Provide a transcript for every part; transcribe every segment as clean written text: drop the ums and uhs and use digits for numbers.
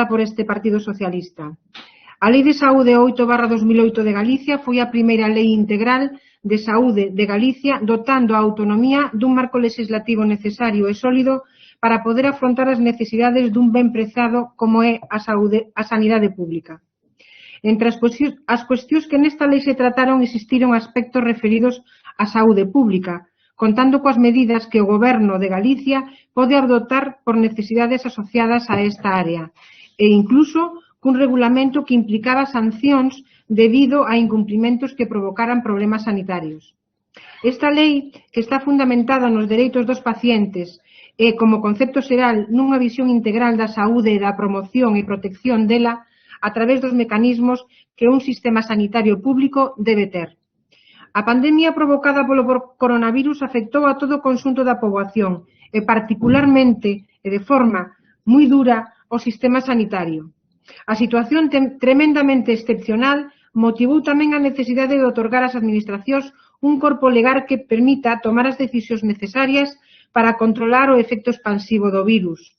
por este Partido Socialista. A Lei de Saúde 8/2008 de Galicia foi a primeira lei integral de saúde de Galicia, dotando a autonomía dun marco legislativo necesario e sólido para poder afrontar as necesidades dun ben prezado como é a sanidade pública. Entre as cuestións que nesta lei se trataron existiron aspectos referidos á saúde pública, contando coas medidas que o Goberno de Galicia pode adoptar por necesidades asociadas a esta área, e incluso cun regulamento que implicaba sancións debido a incumprimentos que provocaran problemas sanitarios. Esta lei, que está fundamentada nos dereitos dos pacientes e, como concepto xeral, nunha visión integral da saúde e da promoción e protección dela a través dos mecanismos que un sistema sanitario público debe ter. A pandemia provocada polo coronavirus afectou a todo o conxunto da poboación e particularmente e de forma moi dura o sistema sanitario. A situación tremendamente excepcional motivou tamén a necesidade de otorgar ás administracións un corpo legal que permita tomar as decisións necesarias para controlar o efecto expansivo do virus.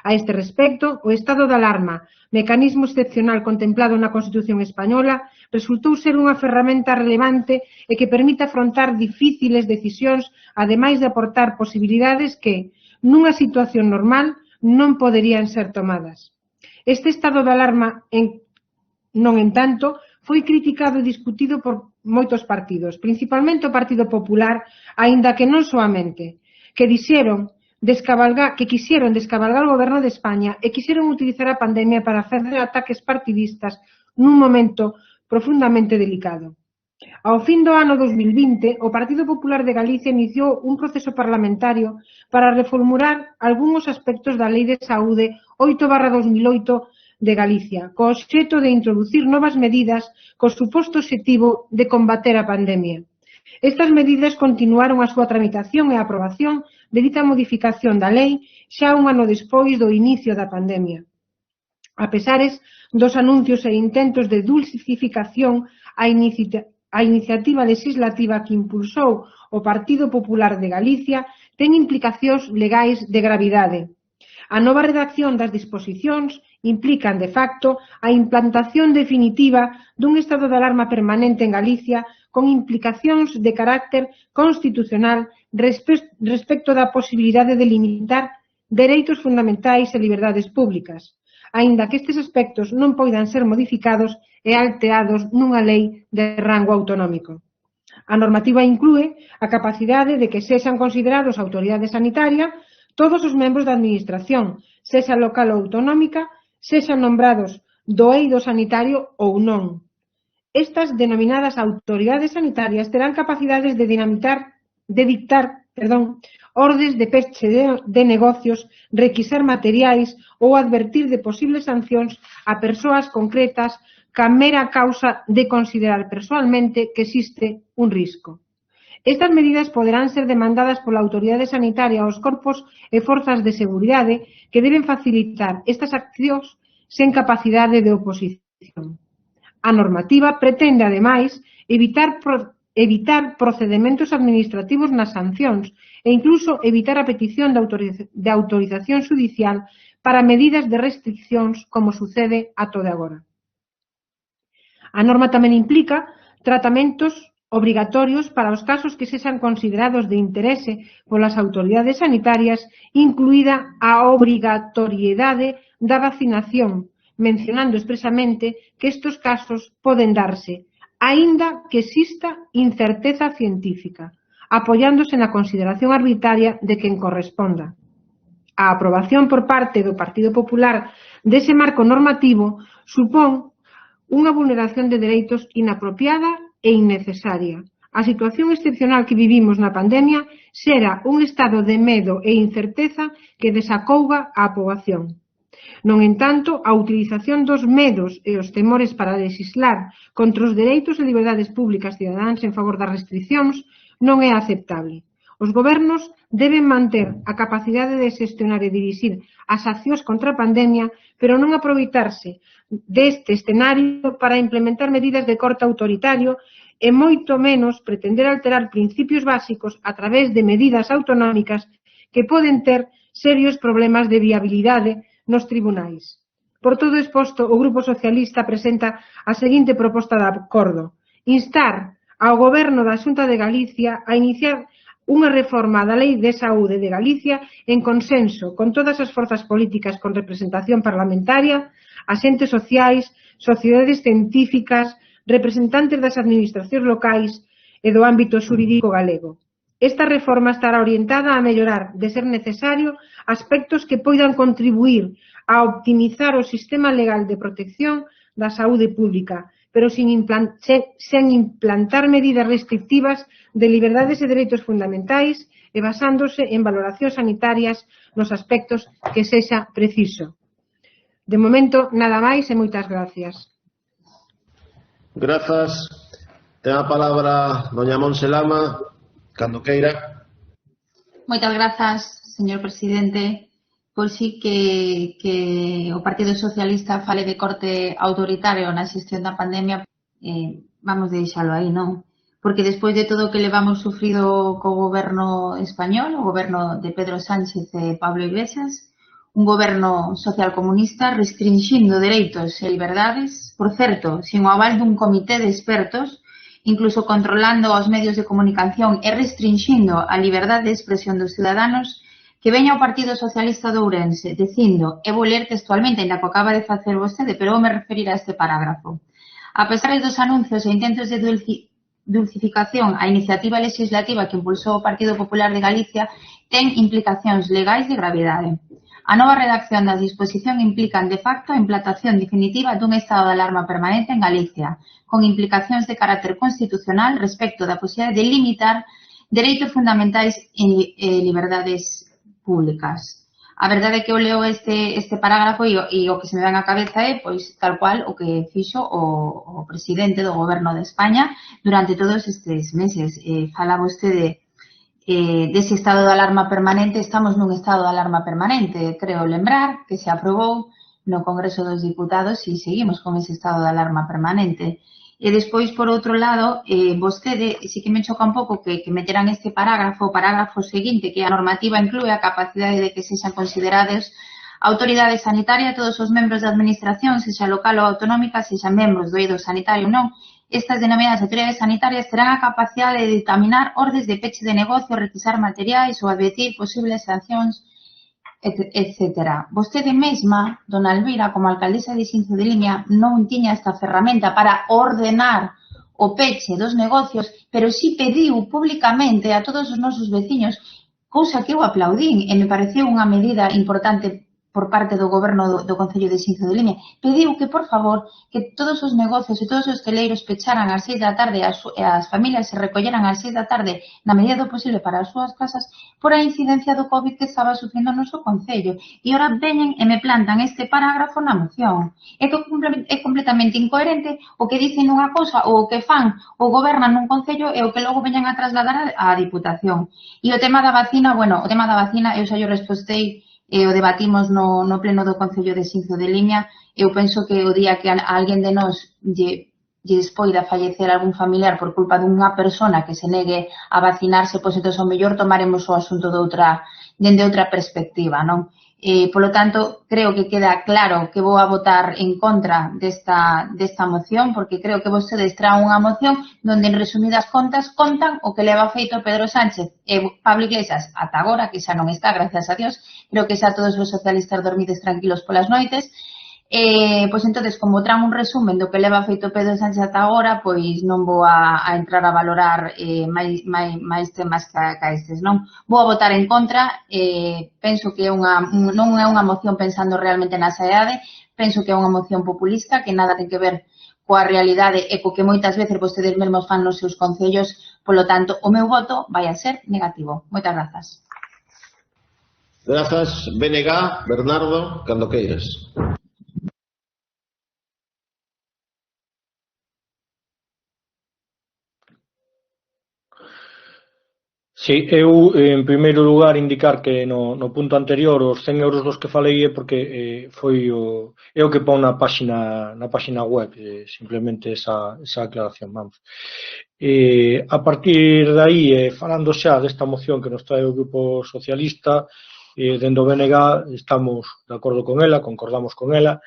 A este respecto, o estado de alarma, mecanismo excepcional contemplado na Constitución española, resultou ser unha ferramenta relevante e que permite afrontar difíciles decisións, ademais de aportar posibilidades que, nunha situación normal, non poderían ser tomadas. Este estado de alarma, non en tanto, foi criticado e discutido por moitos partidos, principalmente o Partido Popular, aínda que non soamente, que quixeron descabalgar o Goberno de España e quixeron utilizar a pandemia para facer ataques partidistas nun momento profundamente delicado. Ao fin do ano 2020, o Partido Popular de Galicia iniciou un proceso parlamentario para reformular algúns aspectos da Lei de Saúde 8/2008 de Galicia, co obxecto de introducir novas medidas co suposto obxectivo de combater a pandemia. Estas medidas continuaron a súa tramitación e aprobación de dita modificación da lei xa un ano despois do inicio da pandemia. A pesares dos anuncios e intentos de dulcificación, a iniciativa legislativa que impulsou o Partido Popular de Galicia ten implicacións legais de gravidade. A nova redacción das disposicións implican, de facto, a implantación definitiva dun estado de alarma permanente en Galicia con implicacións de carácter constitucional respecto da posibilidade de limitar dereitos fundamentais e liberdades públicas, aínda que estes aspectos non poidan ser modificados e alterados nunha lei de rango autonómico. A normativa inclúe a capacidade de que sexan considerados autoridade sanitaria todos os membros da administración, sexa local ou autonómica, sexan nombrados do eido sanitario ou non. Estas denominadas autoridades sanitarias terán capacidades de dictar ordes de peche de negocios, requisar materiais ou advertir de posibles sancións a persoas concretas ca mera causa de considerar persoalmente que existe un risco. Estas medidas poderán ser demandadas pola autoridade sanitaria aos corpos e forzas de seguridade que deben facilitar estas accións sen capacidade de oposición. A normativa pretende, ademais, evitar procedementos administrativos nas sancións e incluso evitar a petición de autorización xudicial para medidas de restriccións como sucede ata de agora. A norma tamén implica tratamentos obrigatorios para os casos que sexan considerados de interese polas autoridades sanitarias, incluída a obrigatoriedade da vacinación, mencionando expresamente que estes casos poden darse, aínda que exista incerteza científica, apoiándose na consideración arbitraria de quen corresponda. A aprobación por parte do Partido Popular dese marco normativo supón unha vulneración de dereitos inapropiada e innecesaria. A situación excepcional que vivimos na pandemia xera un estado de medo e incerteza que desacouga a poboación. Non entanto, a utilización dos medos e os temores para legislar contra os dereitos e liberdades públicas cidadáns en favor das restriccións non é aceptable. Os gobernos deben manter a capacidade de xestionar e dirixir as accións contra a pandemia, pero non aproveitarse deste escenario para implementar medidas de corte autoritario e moito menos pretender alterar principios básicos a través de medidas autonómicas que poden ter serios problemas de viabilidade nos tribunais. Por todo exposto, o Grupo Socialista presenta a seguinte proposta de acordo: instar ao Goberno da Xunta de Galicia a iniciar unha reforma da Lei de Saúde de Galicia en consenso con todas as forzas políticas con representación parlamentaria, axentes sociais, sociedades científicas, representantes das administracións locais e do ámbito xurídico galego. Esta reforma estará orientada a mellorar, de ser necesario, aspectos que poidan contribuír a optimizar o sistema legal de protección da saúde pública, pero sen implantar medidas restrictivas de liberdades e dereitos fundamentais e basándose en valoracións sanitarias nos aspectos que sexa preciso. De momento, nada máis e moitas gracias. Grazas. Ten a palabra doña Monse Lama, cando queira. Moitas grazas, señor presidente. Pois sí que o Partido Socialista fale de corte autoritario na xestión da pandemia, vamos deixalo aí, non? Porque despois de todo o que levamos sufrido co goberno español, o goberno de Pedro Sánchez e Pablo Iglesias, un goberno socialcomunista restringindo dereitos e liberdades, por certo, sin o aval dun comité de expertos, incluso controlando os medios de comunicación e restringindo a liberdade de expresión dos ciudadanos, que veña o Partido Socialista de Ourense dicindo, e vou ler textualmente, ainda que acaba de facer vostede, pero vou me referir a este parágrafo. A pesar dos anuncios e intentos de dulcificación, a iniciativa legislativa que impulsou o Partido Popular de Galicia ten implicacións legais de gravidade. A nova redacción da disposición implican de facto a implantación definitiva dun estado de alarma permanente en Galicia, con implicacións de carácter constitucional respecto da posibilidade de limitar dereitos fundamentais e liberdades públicas. A verdade é que eu leo este parágrafo e o que se me ven á cabeza é, pois, tal cual o que fixo o presidente do goberno de España durante todos estes meses. Fala vostede dese estado de alarma permanente. Estamos nun estado de alarma permanente, creo lembrar, que se aprobou no Congreso dos Diputados e seguimos con ese estado de alarma permanente. E despois, por outro lado, vostede, sí que me choca un pouco que meteran este parágrafo, o parágrafo seguinte, que a normativa inclúe a capacidade de que sexan considerados autoridade sanitaria todos os membros da administración, sexa local ou autonómica, sexa membros do eido sanitario ou non. Estas denominadas autoridades sanitarias terán a capacidade de dictaminar ordes de peche de negocio, requisar materiais ou advertir posibles sancións, etc. Vostede mesma, dona Elvira, como alcaldesa de Xinzo de Limia, non tiña esta ferramenta para ordenar o peche dos negocios, pero sí pediu públicamente a todos os nosos veciños, cousa que eu aplaudín e me pareceu unha medida importante por parte do goberno do Concello de Xinzo de Limia. Pediu que, por favor, que todos os negocios e todos os teleiros pecharan ás 6 da tarde e as familias se recolleran ás 6 da tarde na medida do posible para as súas casas por a incidencia do COVID que estaba sufrindo o noso Concello. E ora veñen e me plantan este parágrafo na moción. É que é completamente incoherente o que dicen nunha cousa ou o que fan ou gobernan nun Concello e o que logo veñan a trasladar á Diputación. E o tema da vacina, bueno, o tema da vacina eu xa yo respostei e o debatimos no pleno do Concello de Xinzo de Limia. Eu penso que o día que a alguén de nós lles poida fallecer algún familiar por culpa dunha persona que se negue a vacinarse, pois entón o mellor tomaremos o asunto dende outra perspectiva, non? Polo tanto, creo que queda claro que vou a votar en contra desta moción, porque creo que vostedes traen unha moción donde, en resumidas contas, contan o que leva feito Pedro Sánchez e Pablo Iglesias ata agora, que xa non está, gracias a Dios. Creo que xa todos os socialistas dormides tranquilos polas noites. Pois entonces, como traen un resumen do que leva feito Pedro Sánchez ata agora, pois non vou a entrar a valorar máis temas que estes, non? Vou a votar en contra. Penso que non é unha moción pensando realmente na sanidade, penso que é unha moción populista que nada ten que ver coa realidade e co que moitas veces vostedes mesmos fan nos seus concellos. Polo tanto, o meu voto vai a ser negativo. Moitas grazas. Grazas. BNG, Bernardo, cando queiras. Sí, eu, en primeiro lugar, indicar que no punto anterior os 100 euros dos que falei é porque foi o que pon na página web, simplemente esa aclaración, vamos. A partir de aí, falando xa desta moción que nos trae o Grupo Socialista, dende o BNG estamos de acordo con ela, concordamos con ela,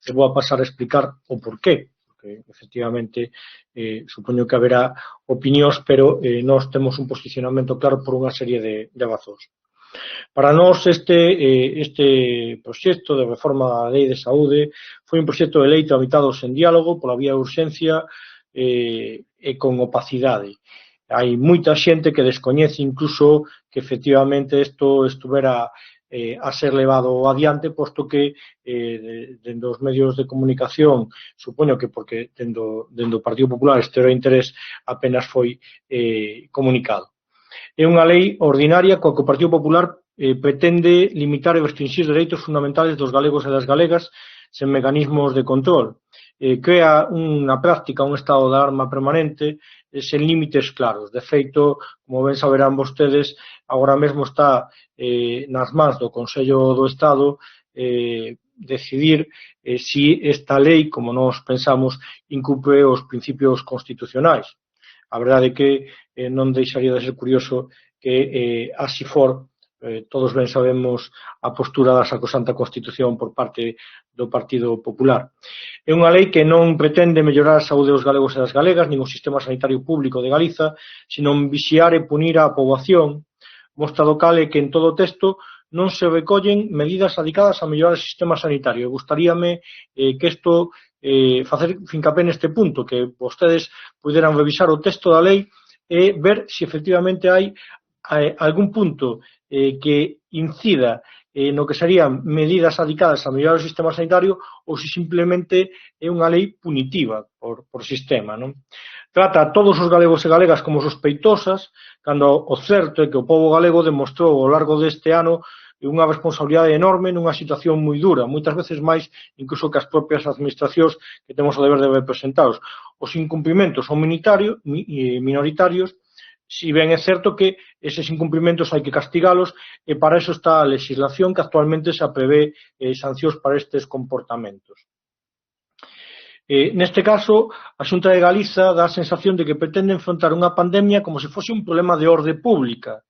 e vou a pasar a explicar o porqué, porque efectivamente supoño que haberá opinións, pero nós temos un posicionamento claro por unha serie de razóns. Para nós este proxecto de reforma da Lei de Saúde foi un proxecto de lei tramitado sen diálogo, pola vía de urxencia e con opacidade. Hai moita xente que descoñece incluso que efectivamente isto estuvera a ser levado adiante, posto que dende os medios de comunicación, supoño que porque dende o Partido Popular este era o interés, apenas foi comunicado. É unha lei ordinaria coa que o Partido Popular pretende limitar e restringir dereitos fundamentales dos galegos e das galegas sen mecanismos de control. Crea unha práctica, un estado de alarma permanente sen límites claros. De feito, como ben saberán vostedes, agora mesmo está nas mans do Consello do Estado decidir si esta lei, como nós pensamos, incumpre os principios constitucionais. A verdade é que non deixaría de ser curioso que así for, todos ben sabemos a postura da Sacrosanta Constitución por parte do Partido Popular. É unha lei que non pretende mellorar a saúde dos galegos e das galegas, nin o sistema sanitario público de Galiza, sino vixiar e punir a poboación, mostrado cal é que en todo o texto non se recollen medidas adicadas a mellorar o sistema sanitario. Gustaríame que isto facer fincapé neste punto, que vostedes puderan revisar o texto da lei e ver se efectivamente hai algún punto que incida no que serían medidas adicadas a mellorar o sistema sanitario ou se simplemente é unha lei punitiva por sistema, non? Trata a todos os galegos e galegas como sospeitosas, cando o certo é que o pobo galego demostrou ao largo deste ano unha responsabilidade enorme nunha situación moi dura, moitas veces máis incluso que as propias administracións que temos o deber de representaros. Os incumprimentos son minoritarios, si ben é certo que eses incumprimentos hai que castigalos e para eso está a legislación que actualmente se prevé sancións para estes comportamentos. Neste caso, a Xunta de Galiza dá a sensación de que pretende enfrontar unha pandemia como se fose un problema de orde pública,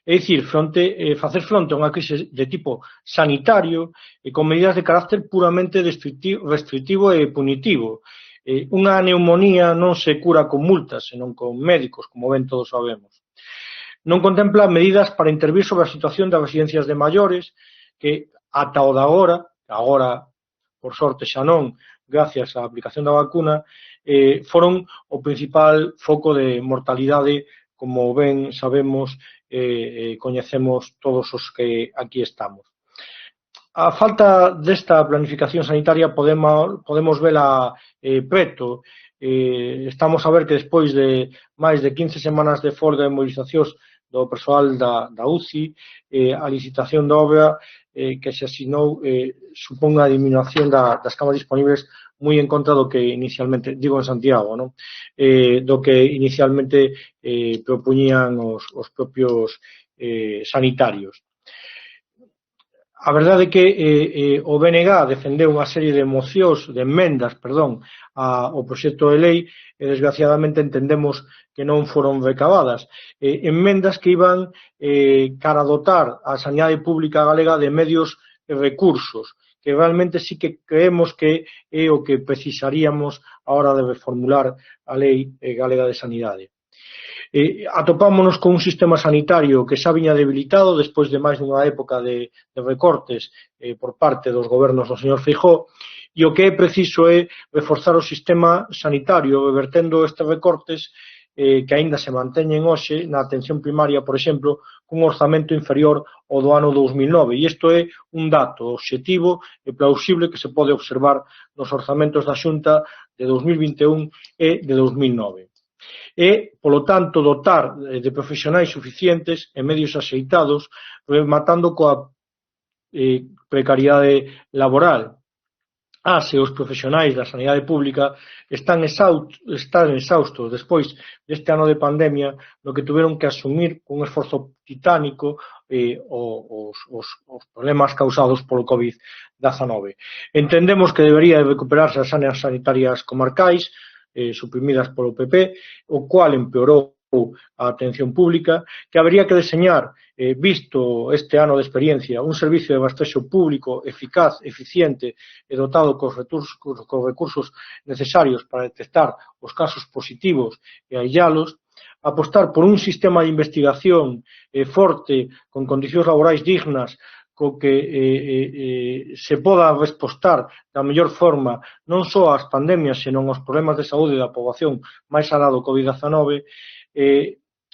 é dicir, facer fronte a unha crise de tipo sanitario e con medidas de carácter puramente restrictivo e punitivo. Unha neumonía non se cura con multas, senón con médicos, como ben todos sabemos. Non contempla medidas para intervir sobre a situación das residencias de maiores, que ata o de agora, por sorte xa non, gracias á aplicación da vacuna, foron o principal foco de mortalidade, como ben sabemos e coñecemos todos os que aquí estamos. A falta desta planificación sanitaria podemos vela preto. Estamos a ver que despois de máis de 15 semanas de folga e movilizacións do persoal da UCI, a licitación da obra que se asinou supón unha disminución das camas disponibles moi en contra do que inicialmente, digo en Santiago, non? Do que inicialmente propoñían os propios sanitarios. A verdade é que o BNG defendeu unha serie de mocións, de emendas, ao proxecto de lei e desgraciadamente entendemos que non foron recabadas. Emendas que iban cara a dotar a sanidade pública galega de medios e recursos, que realmente sí que creemos que é o que precisaríamos a hora de reformular a Lei Galega de Sanidade. Atopámonos con un sistema sanitario que xa viña debilitado despois de máis dunha época de recortes por parte dos gobernos do señor Feijóo, e o que é preciso é reforzar o sistema sanitario, revertendo estes recortes que aínda se manteñen hoxe na atención primaria, por exemplo, cun orzamento inferior ao do ano 2009. E isto é un dato obxectivo e plausible que se pode observar nos orzamentos da Xunta de 2021 e de 2009. E, polo tanto, dotar de profesionais suficientes e medios axeitados, rematando coa precariedade laboral. Se os profesionais da sanidade pública están exaustos despois deste ano de pandemia, no que tuveron que asumir un esforzo titánico os problemas causados polo COVID-19. Entendemos que debería recuperarse as áreas sanitarias comarcais, suprimidas polo PP, o cual empeorou a atención pública, que habría que deseñar, visto este ano de experiencia, un servicio de rastrexo público eficaz, eficiente e dotado cos recursos necesarios para detectar os casos positivos e aillalos, apostar por un sistema de investigación forte, con condicións laborais dignas, co que se poda respostar da mellor forma non só ás pandemias, senón aos problemas de saúde da poboación máis alá do COVID-19.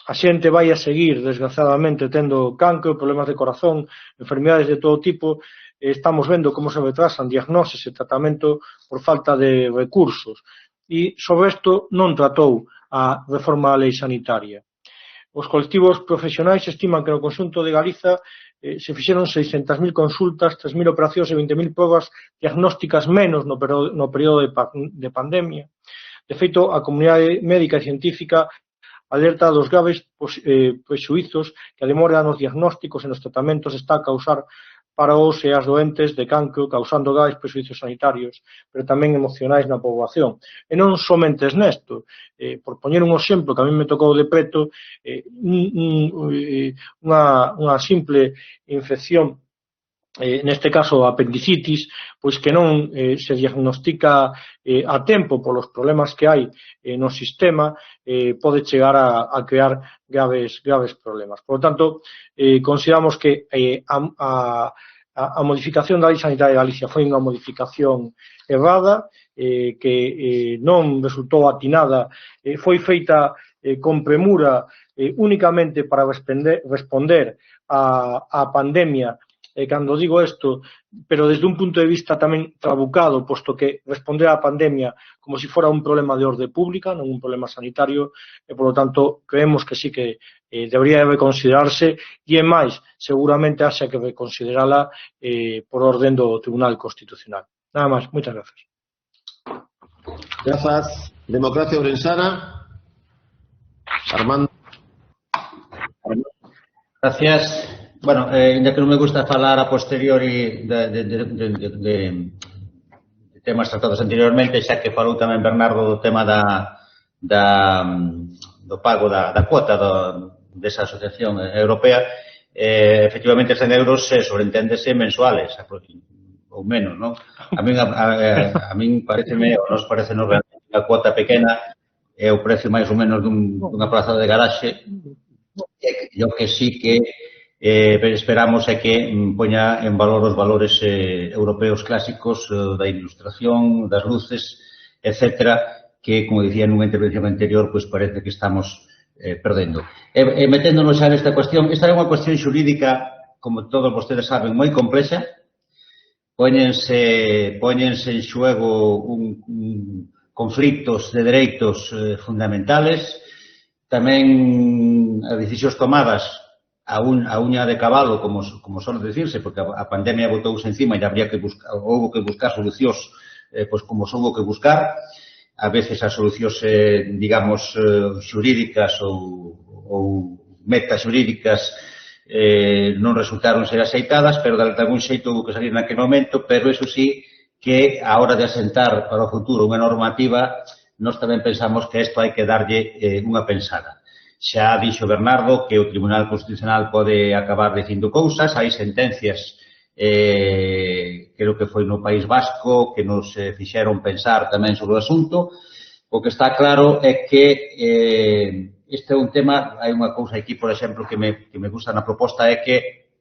A xente vai a seguir, desgraciadamente, tendo cancro, problemas de corazón, enfermidades de todo tipo. Estamos vendo como se retrasan diagnoses e tratamento por falta de recursos. E sobre isto non tratou a reforma da lei sanitaria. Os colectivos profesionais estiman que no conxunto de Galiza se fixeron 600.000 consultas, 3.000 operacións e 20.000 probas diagnósticas menos no período de pandemia. De feito, a comunidade médica e científica alerta dos graves prexuizos que a demora nos diagnósticos e nos tratamentos está a causar para os e as doentes de cancro, causando graves prexuizos sanitarios, pero tamén emocionais na poboación. E non somente nesto, por poñer un exemplo que a mí me tocou de preto, unha simple infección, neste caso apendicitis, pois que non se diagnostica a tempo polos problemas que hai no sistema, pode chegar a crear graves problemas. Por lo tanto, consideramos que a modificación da Lei Sanitaria de Galicia foi unha modificación errada, que non resultou atinada, foi feita con premura únicamente para responder á pandemia. Cando digo isto, pero desde un punto de vista tamén trabucado, posto que responder á pandemia como se fora un problema de orde pública, non un problema sanitario, e, por lo tanto, creemos que sí que debería reconsiderarse, e, en máis, seguramente haxa que reconsiderala por orden do Tribunal Constitucional. Nada máis, moitas gracias. Grazas. Democracia Ourensana. Armando. Gracias. Bueno, ainda que non me gusta falar a posteriori de temas tratados anteriormente, xa que falou tamén Bernardo do tema do pago da cuota desa asociación europea, efectivamente 100 euros sobreenténdese mensuales, ou menos, non? A min pareceme, ou nos parece realmente a cuota pequena é o precio máis ou menos dunha plaza de garaxe, e o que sí que esperamos é que poña en valor os valores europeos clásicos da ilustración, das luces, etcétera, que, como dicía nunha intervención anterior, pois parece que estamos perdendo. E meténdonos xa nesta cuestión, esta é unha cuestión xurídica, como todos vostedes saben, moi complexa. Póñense en xuego conflitos de dereitos fundamentales, tamén as decisións tomadas a uña de cabalo, como son decirse, porque a pandemia botouse encima e houve que buscar solucións como se houve que buscar. A veces as solucións, digamos, xurídicas ou metaxurídicas non resultaron ser aceitadas, pero de algún xeito houve que salir naquele momento, pero eso sí que a hora de asentar para o futuro unha normativa, nós tamén pensamos que isto hai que darlle unha pensada. Xa dixo Bernardo que o Tribunal Constitucional pode acabar dicindo cousas, hai sentencias, creo que foi no País Vasco, que nos fixeron pensar tamén sobre o asunto. O que está claro é que este é un tema, hai unha cousa aquí, por exemplo, que me gusta na proposta, é que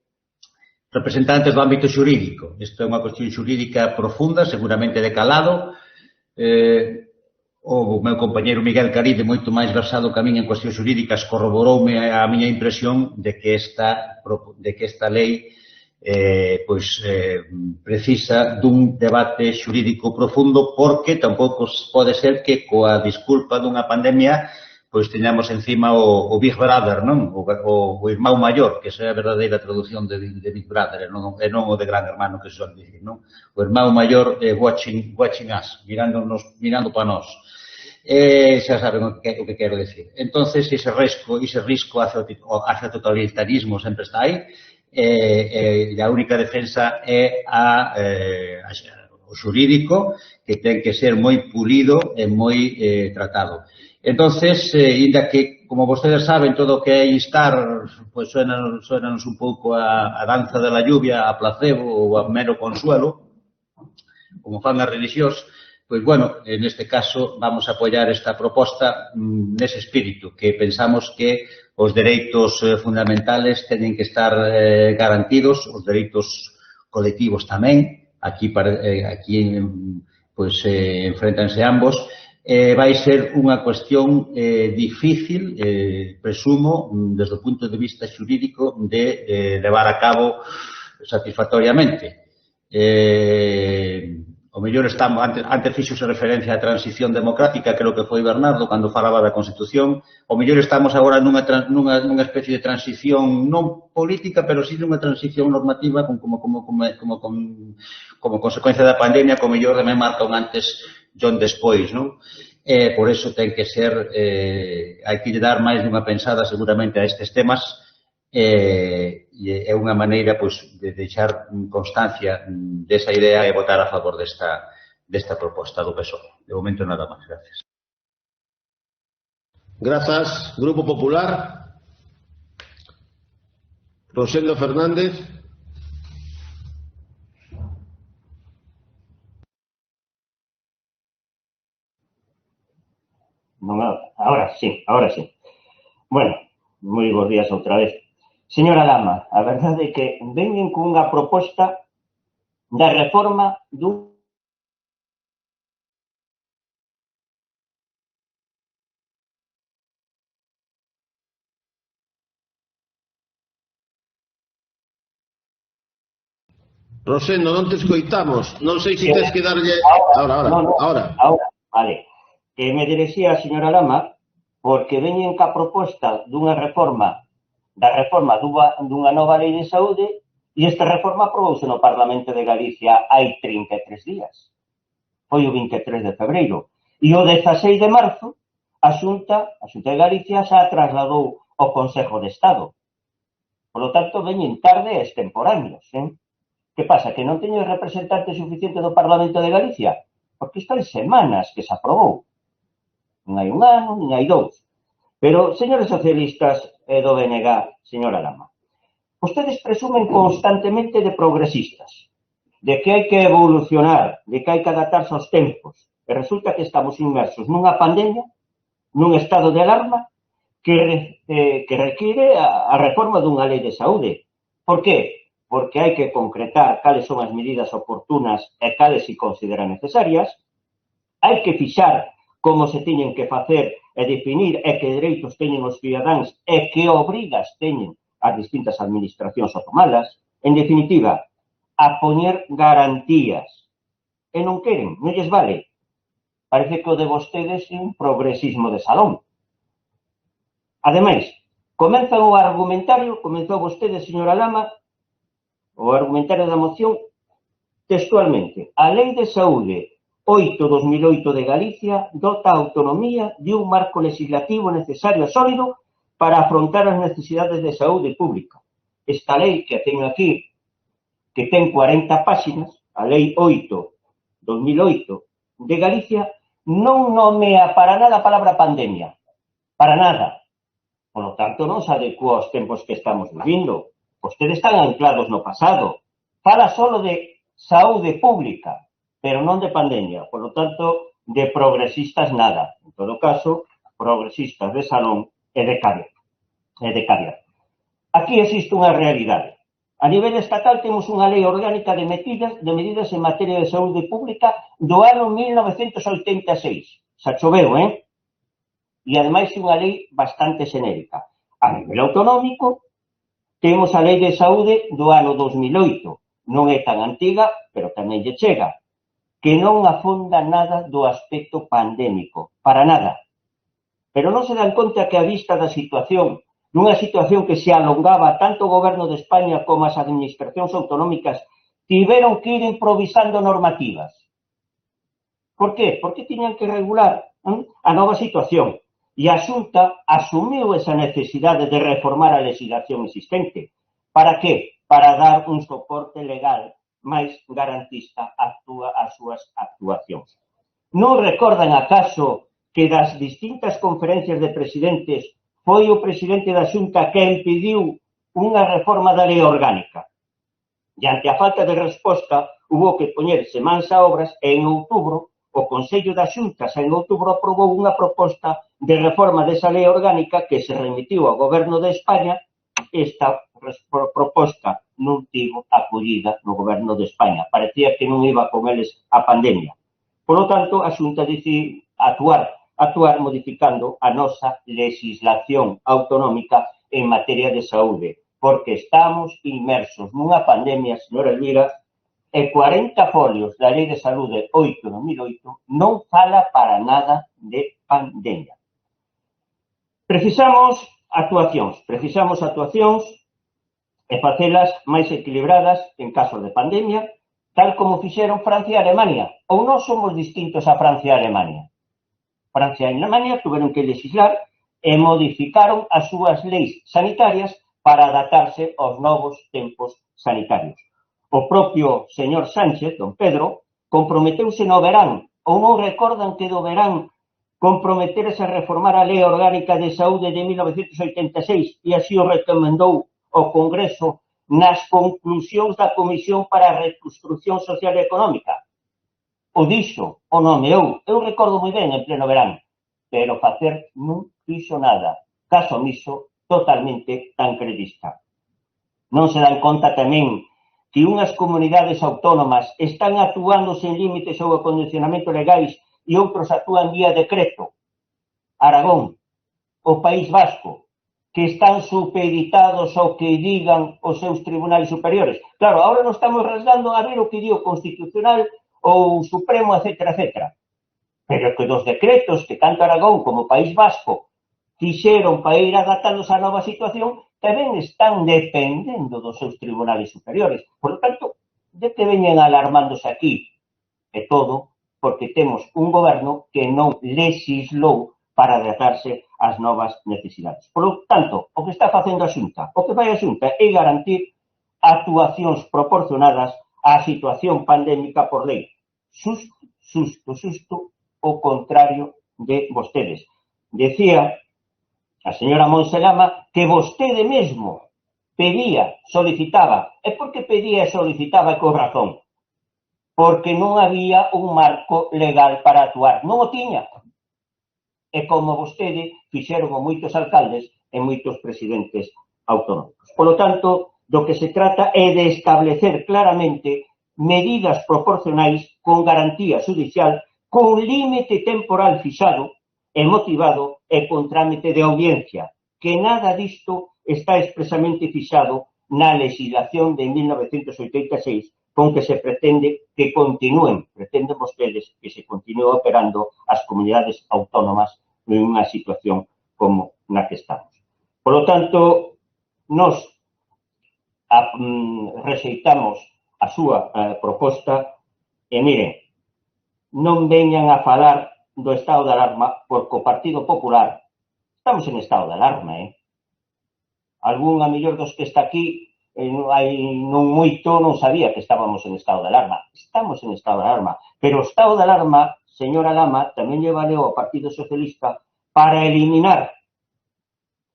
representantes do ámbito xurídico, isto é unha cuestión xurídica profunda, seguramente de calado, o meu compañeiro Miguel Caride, moito máis versado que a min en cuestións xurídicas, corroboroume a miña impresión de que esta lei precisa dun debate xurídico profundo, porque tampouco pode ser que coa disculpa dunha pandemia pois teñamos encima o Big Brother, non? O irmão maior, que esa é a verdadeira traducción de Big Brother, e non o de Gran Hermano que se suele dicir, non? O irmão maior watching us, mirando para nós. Xa saben o que quero decir. Entonces, ese risco hacia o totalitarismo sempre está aí, e a única defensa é o xurídico, que ten que ser moi pulido e moi tratado. Entonces, ainda que como vostedes saben, todo o que é instar, pois suénanos un pouco a danza da lluvia, a placebo ou a mero consuelo, como fan as religións. Pois, bueno, neste caso vamos a apoiar esta proposta nese espírito, que pensamos que os dereitos fundamentales teñen que estar garantidos, os dereitos colectivos tamén, aquí pois enfréntanse ambos. Vai ser unha cuestión difícil, presumo, desde o punto de vista xurídico, de levar a cabo satisfactoriamente. O mellor estamos, antes fixose referencia á transición democrática, creo que foi Bernardo, cando falaba da Constitución, o mellor estamos agora nunha especie de transición non política, pero sí nunha transición normativa como consecuencia da pandemia, que o mellor tamén marca un antes e un despois, non? Por eso ten que ser, hai que dar máis dunha pensada seguramente a estes temas, e é unha maneira de deixar constancia desa idea e votar a favor desta proposta do PSOE. De momento nada máis. Gracias. Grazas. Grupo Popular. Rosendo Fernández. Ahora sí. Bueno, moi bons días outra vez. Señora Lama, a verdade é que veñen cunha proposta da reforma do Rosendo, non te escoitamos. Non sei se tens que darlle... Ahora. Vale. Que me direxía a señora Lama porque veñen ca proposta dunha reforma dunha nova lei de saúde e esta reforma aprobouse no Parlamento de Galicia hai 33 días. Foi o 23 de febreiro. E o 16 de marzo a Xunta de Galicia xa trasladou ao Consejo de Estado. Por lo tanto, veñen tarde e extemporáneos. Que pasa? Que non teño representante suficiente do Parlamento de Galicia? Porque isto hai semanas que se aprobou. Non hai un ano, nin hai dous. Pero, señores socialistas do BNG, señora Lama, ustedes presumen constantemente de progresistas, de que hai que evolucionar, de que hai que adaptarse aos tempos. E resulta que estamos inmersos nunha pandemia, nun estado de alarma, que require a reforma dunha lei de saúde. Por qué? Porque hai que concretar cales son as medidas oportunas e cales se consideran necesarias, hai que fixar como se teñen que facer e definir e que dereitos teñen os cidadáns e que obrigas teñen as distintas administracións a tomalas. En definitiva, a poñer garantías. E non queren, non lles vale. Parece que o de vostedes é un progresismo de salón. Ademais, comezou vostede, señora Lama, o argumentario da moción textualmente. A Lei de Saúde 8/2008 de Galicia dota a autonomía de un marco legislativo necesario e sólido para afrontar as necesidades de saúde pública. Esta lei que teño aquí, que ten 40 páxinas, a Lei 8/2008 de Galicia, non nomea para nada a palabra pandemia. Para nada. Por lo tanto, non se adecua aos tempos que estamos vivindo. Vostedes están anclados no pasado. Fala solo de saúde pública, pero non de pandemia. Por lo tanto, de progresistas nada. En todo caso, progresistas de salón e de caviar. Aquí existe unha realidade. A nivel estatal temos unha lei orgánica de medidas en materia de saúde pública do ano 1986. Xa choveu, E, ademais, é unha lei bastante xenérica. A nivel autonómico, temos a Lei de Saúde do ano 2008. Non é tan antiga, pero tamén lle chega. Que non afonda nada do aspecto pandémico. Para nada. Pero non se dan conta que a vista da situación, nunha situación que se alongaba tanto o goberno de España como as administracións autonómicas, tiveron que ir improvisando normativas. Por qué? Porque tiñan que regular a nova situación. E a Xunta asumiu esa necesidade de reformar a legislación existente. Para qué? Para dar un soporte legal máis garantista ás súas actuacións. Non recordan acaso que das distintas conferencias de presidentes foi o presidente da Xunta quen pediu unha reforma da lei orgánica. E ante a falta de resposta, hubo que poñerse mans a obras e en outubro o Consello da Xunta en outubro aprobou unha proposta de reforma desa lei orgánica que se remitiu ao Goberno de España. Esta proposta non tivo acollida no Goberno de España. Parecía que non iba con eles a pandemia. Por lo tanto, a Xunta decide actuar modificando a nosa legislación autonómica en materia de saúde, porque estamos inmersos nunha pandemia, señora Elvira, e 40 folios da Lei de Saúde 8/2008 non fala para nada de pandemia. Precisamos actuacións e facelas máis equilibradas en casos de pandemia, tal como fixeron Francia e Alemania, ou non somos distintos a Francia e Alemania. Francia e Alemania tuveron que legislar e modificaron as súas leis sanitarias para adaptarse aos novos tempos sanitarios. O propio señor Sánchez, don Pedro, comprometeuse no verán, ou non recordan que do verán comprometerse a reformar a Lei Orgánica de Saúde de 1986 e así o recomendou ao Congreso nas conclusións da Comisión para a Reconstrucción Social e Económica. O dixo, o nomeou, eu recordo moi ben en pleno verán, pero facer non fixo nada, caso omiso totalmente tancredista. Non se dan conta tamén que unhas comunidades autónomas están actuando sen límites ou acondicionamento legais e outros actúan vía decreto. Aragón, o País Vasco, que están supeditados ao que digan os seus tribunais superiores. Claro, agora non estamos rasgando a ver o que di o Constitucional ou o Supremo, etc., etc. Pero que dos decretos que tanto Aragón como o País Vasco fixeron para ir adaptándose á nova situación, tamén están dependendo dos seus tribunales superiores. Por lo tanto, de que veñen alarmándose aquí? E todo porque temos un goberno que non legislou para adaptarse ás novas necesidades. Por lo tanto, o que está facendo a Xunta, o que vai a Xunta é garantir actuacións proporcionadas á situación pandémica por lei. Susto, o contrario de vostedes. Decía a señora Monse Lama que vostede mesmo pedía, solicitaba. E por que pedía e solicitaba con razón? Porque non había un marco legal para actuar. Non o tiña. E como vostede fixeron moitos alcaldes e moitos presidentes autonómicos. Por lo tanto, do que se trata é de establecer claramente medidas proporcionais con garantía judicial, con límite temporal fixado e motivado e con trámite de audiencia, que nada disto está expresamente fixado na legislación de 1986, con que se pretenden vostedes que se continúe operando as comunidades autónomas en unha situación como na que estamos. Por lo tanto, nos rexeitamos a súa proposta e miren, non veñan a falar do estado de alarma porque o Partido Popular estamos en estado de alarma, Algún a mellor dos que está aquí non moito non sabía que estábamos en estado de alarma. Estamos en estado de alarma, pero o estado de alarma, señora Lama, tamén lle valeu ao Partido Socialista para eliminar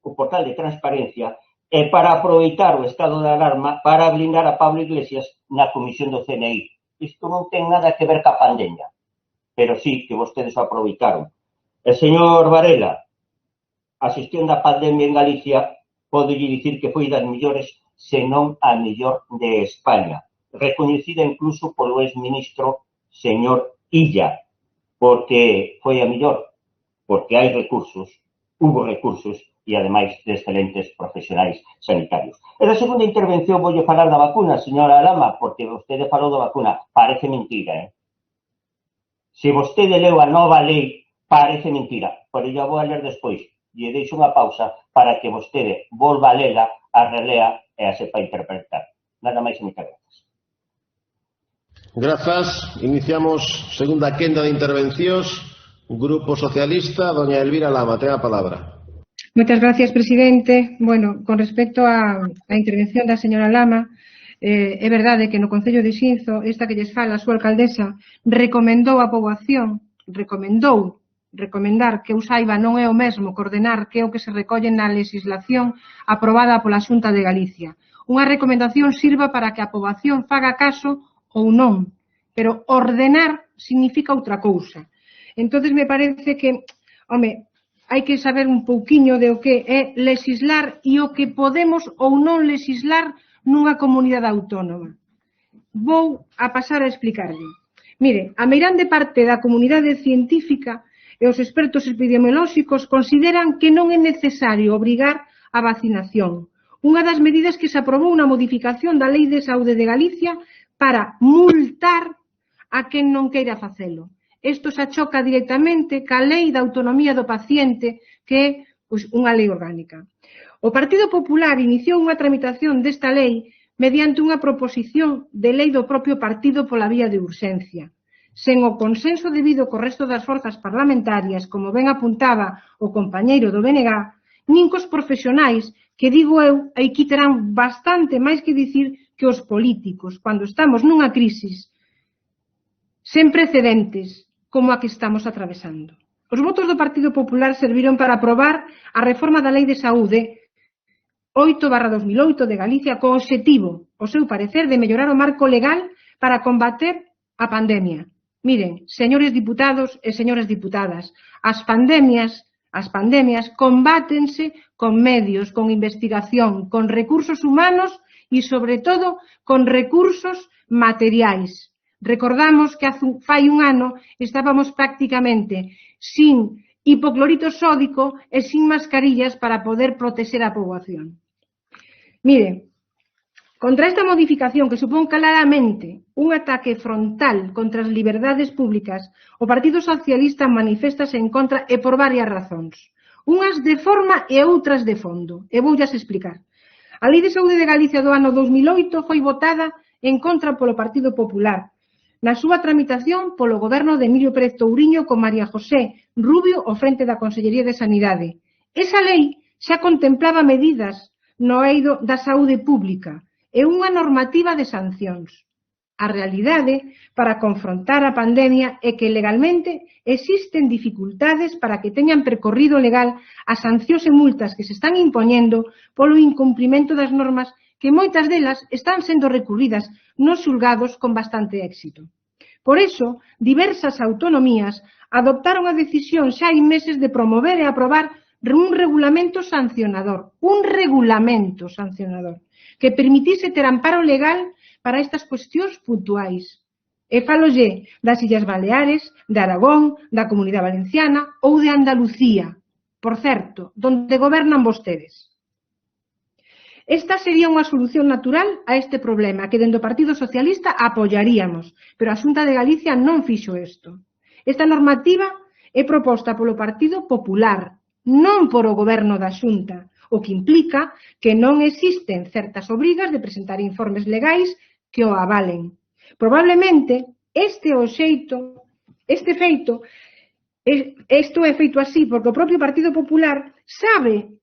o portal de transparencia e para aproveitar o estado de alarma para blindar a Pablo Iglesias na comisión do CNI. Isto non ten nada que ver ca pandemia, pero sí que vostedes o aproveitaron. El señor Varela, a xestión da pandemia en Galicia, pode dicir que foi das millores, senón a mellor de España, recoñecida incluso polo exministro señor Illa, porque foi a mellor, porque hai recursos, hubo recursos e, ademais, de excelentes profesionais sanitarios. E da segunda intervención voulle falar da vacuna, señora Lama, porque vostede falou da vacuna. Parece mentira, Se vostede leu a nova lei, parece mentira, pero eu vou a ler despois. E deixo unha pausa para que vostede volva a lela, a relea e a sepa interpretar. Nada máis e moitas grazas. Grazas. Iniciamos segunda quenda de intervencións. Grupo Socialista, doña Elvira Lama, ten a palabra. Moitas gracias, presidente. Bueno, con respecto á intervención da señora Lama, é verdade que no Concello de Xinzo, esta que lles fala a súa alcaldesa, recomendou a poboación, recomendou recomendar, que eu saiba non é o mesmo que ordenar, que é o que se recolle na legislación aprobada pola Xunta de Galicia. Unha recomendación sirva para que a poboación faga caso ou non, pero ordenar significa outra cousa. Entonces me parece que, home, hai que saber un pouquiño de o que é legislar e o que podemos ou non legislar nunha comunidade autónoma. Vou a pasar a explicarlle. Mire, a meirande parte da comunidade científica e os expertos epidemiolóxicos consideran que non é necesario obrigar a vacinación. Unha das medidas que se aprobou na modificación da Lei de Saúde de Galicia para multar a quen non queira facelo. Isto se achoca directamente ca Lei da Autonomía do Paciente, que é unha lei orgánica. O Partido Popular iniciou unha tramitación desta lei mediante unha proposición de lei do propio partido pola vía de urxencia. Sen o consenso debido co resto das forzas parlamentarias, como ben apuntaba o compañeiro do BNG, nin cos profesionais, que digo eu, aquí terán bastante máis que dicir que os políticos, cando estamos nunha crisis sen precedentes como a que estamos atravesando. Os votos do Partido Popular serviron para aprobar a reforma da Lei de Saúde 8/2008 de Galicia co obxectivo, o seu parecer, de mellorar o marco legal para combater a pandemia. Miren, señores diputados e señoras diputadas, as pandemias combátense con medios, con investigación, con recursos humanos e, sobre todo, con recursos materiais. Recordamos que fai un ano estábamos prácticamente sin hipoclorito sódico e sin mascarillas para poder protexer a poboación. Mire, contra esta modificación que supón claramente un ataque frontal contra as liberdades públicas, o Partido Socialista maniféstase en contra e por varias razóns. Unhas de forma e outras de fondo. E voullas explicar. A Lei de Saúde de Galicia do ano 2008 foi votada en contra polo Partido Popular, na súa tramitación polo goberno de Emilio Pérez Touriño con María José Rubio ao frente da Consellería de Sanidade. Esa lei xa contemplaba medidas no eido da saúde pública e unha normativa de sancións. A realidade para confrontar a pandemia é que legalmente existen dificultades para que teñan percorrido legal as sancións e multas que se están impoñendo polo incumprimento das normas, que moitas delas están sendo recurridas nos xulgados con bastante éxito. Por iso, diversas autonomías adoptaron a decisión xa hai meses de promover e aprobar un regulamento sancionador, que permitise ter amparo legal para estas cuestións puntuais. E falolle das Illas Baleares, de Aragón, da Comunidade Valenciana ou de Andalucía, por certo, donde gobernan vostedes. Esta sería unha solución natural a este problema que dende o Partido Socialista apoiaríamos, pero a Xunta de Galicia non fixo isto. Esta normativa é proposta polo Partido Popular, non por o goberno da Xunta, o que implica que non existen certas obrigas de presentar informes legais que o avalen. Probablemente isto é feito así porque o propio Partido Popular sabe,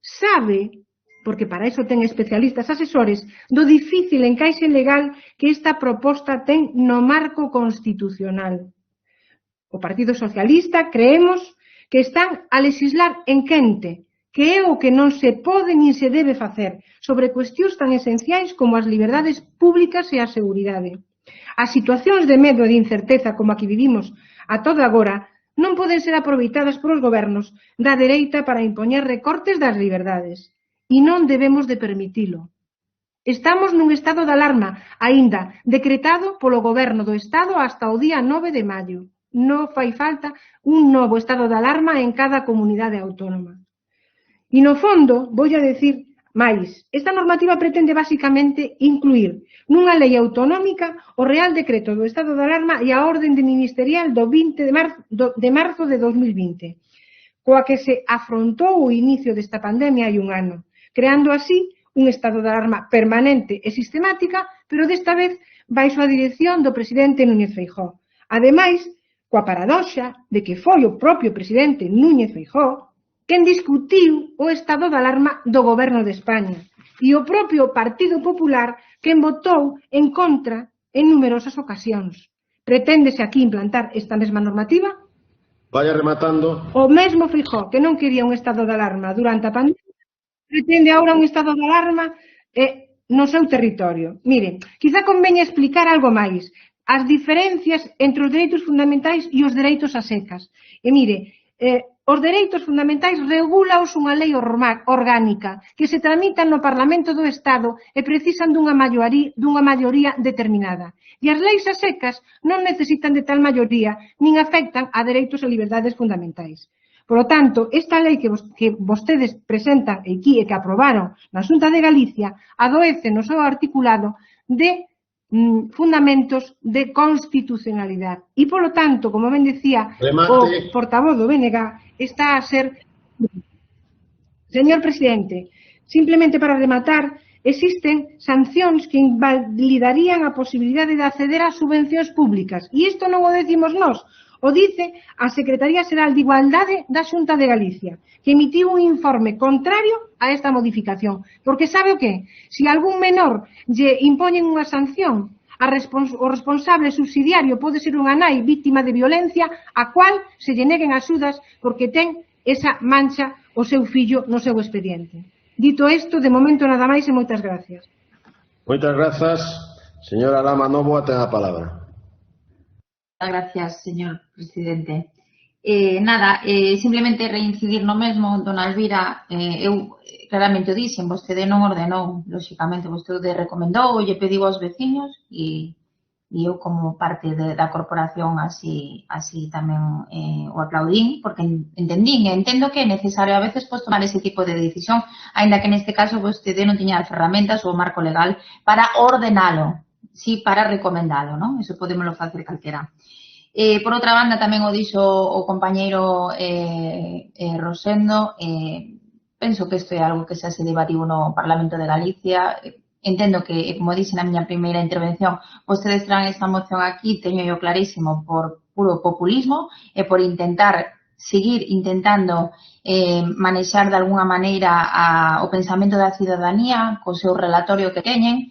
porque para iso ten especialistas asesores, do difícil encaixe legal que esta proposta ten no marco constitucional. O Partido Socialista creemos que están a legislar en quente, que é o que non se pode nin se debe facer sobre cuestións tan esenciais como as liberdades públicas e a seguridade. As situacións de medo e de incerteza como a que vivimos a toda agora non poden ser aproveitadas polos gobernos da dereita para impoñer recortes das liberdades. E non debemos de permitilo. Estamos nun estado de alarma, aínda decretado polo goberno do Estado hasta o día 9 de maio. Non fai falta un novo estado de alarma en cada comunidade autónoma. E no fondo, vou a decir máis, esta normativa pretende basicamente incluir nunha lei autonómica o Real Decreto do estado de alarma e a orde ministerial do 20 de marzo de 2020, coa que se afrontou o inicio desta pandemia hai un ano, creando así un estado de alarma permanente e sistemática, pero desta vez baixo a dirección do presidente Núñez Feijóo. Ademais, coa paradoxa de que foi o propio presidente Núñez Feijóo quen discutiu o estado de alarma do goberno de España e o propio Partido Popular quen votou en contra en numerosas ocasións. Preténdese aquí implantar esta mesma normativa? Vaya rematando. O mesmo Feijóo, que non quería un estado de alarma durante a pandemia, pretende ahora un estado de alarma no seu territorio. Mire, quizá conveña explicar algo máis, as diferencias entre os dereitos fundamentais e os dereitos a secas. E mire, os dereitos fundamentais regulaos unha lei orgánica que se tramitan no Parlamento do Estado e precisan dunha maioría determinada. E as leis a secas non necesitan de tal maioría nin afectan a dereitos e liberdades fundamentais. Por lo tanto, esta lei que vostedes presentan aquí e que aprobaron na Xunta de Galicia adoece no seu articulado de fundamentos de constitucionalidade. E, polo tanto, como ben decía o portavoz do BNG, está a ser... Señor presidente, simplemente para rematar, existen sancións que invalidarían a posibilidade de acceder ás subvencións públicas. E isto non o decimos nós, o dice a Secretaría Xeral de Igualdade da Xunta de Galicia, que emitiu un informe contrario a esta modificación. Porque sabe o que? Se algún menor lle impoñen unha sanción, o responsable subsidiario pode ser unha nai víctima de violencia a cual se lle neguen axudas porque ten esa mancha o seu fillo no seu expediente. Dito isto, de momento nada máis e moitas gracias. Moitas grazas. Señora Lama Novoa, ten a palabra. Gracias, señor presidente. Simplemente reincidir no mesmo, dona Elvira, eu claramente o dixen, vostede non ordenou, lóxicamente, vostede recomendou, lle pediu aos veciños e eu como parte da corporación así tamén o aplaudín, porque entendo que é necesario a veces tomar ese tipo de decisión, aínda que neste caso vostede non tiña as ferramentas ou o marco legal para ordenalo, si para recomendalo, non? Iso podémoslo facer calquera. Por outra banda, tamén o dixo o compañeiro Rosendo, penso que isto é algo que xa se debatiu no Parlamento de Galicia. Entendo que, como dixen na miña primeira intervención, vostedes traen esta moción aquí, teño yo clarísimo, por puro populismo e por intentar seguir intentando manexar de alguna maneira o pensamento da cidadanía co seu relatorio que teñen.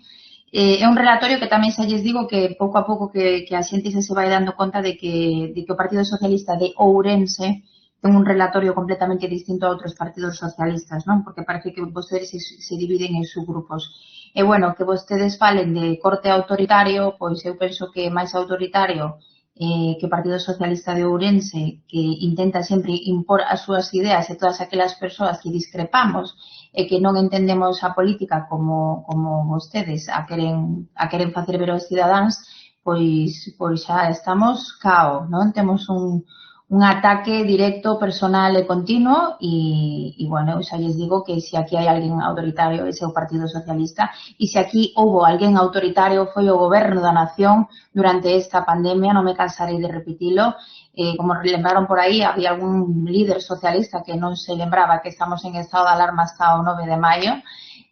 É un relatorio que tamén xa lles digo que pouco a pouco que a xente se vai dando conta de que o Partido Socialista de Ourense ten un relatorio completamente distinto a outros partidos socialistas, non? Porque parece que vostedes se dividen en subgrupos. E, bueno, que vostedes falen de corte autoritario, pois eu penso que é máis autoritario que o Partido Socialista de Ourense, que intenta sempre impor as súas ideas e todas aquelas persoas que discrepamos e que non entendemos a política como vostedes a queren facer ver aos cidadáns, pois xa estamos cao, non? Temos un ataque directo, personal e continuo e, bueno, xa lles digo que se aquí hai alguén autoritario ese é o Partido Socialista e se aquí houbo alguén autoritario foi o Goberno da Nación durante esta pandemia, non me cansarei de repetilo. Como lembraron por aí, había algún líder socialista que non se lembraba que estamos en estado de alarma hasta o 9 de maio,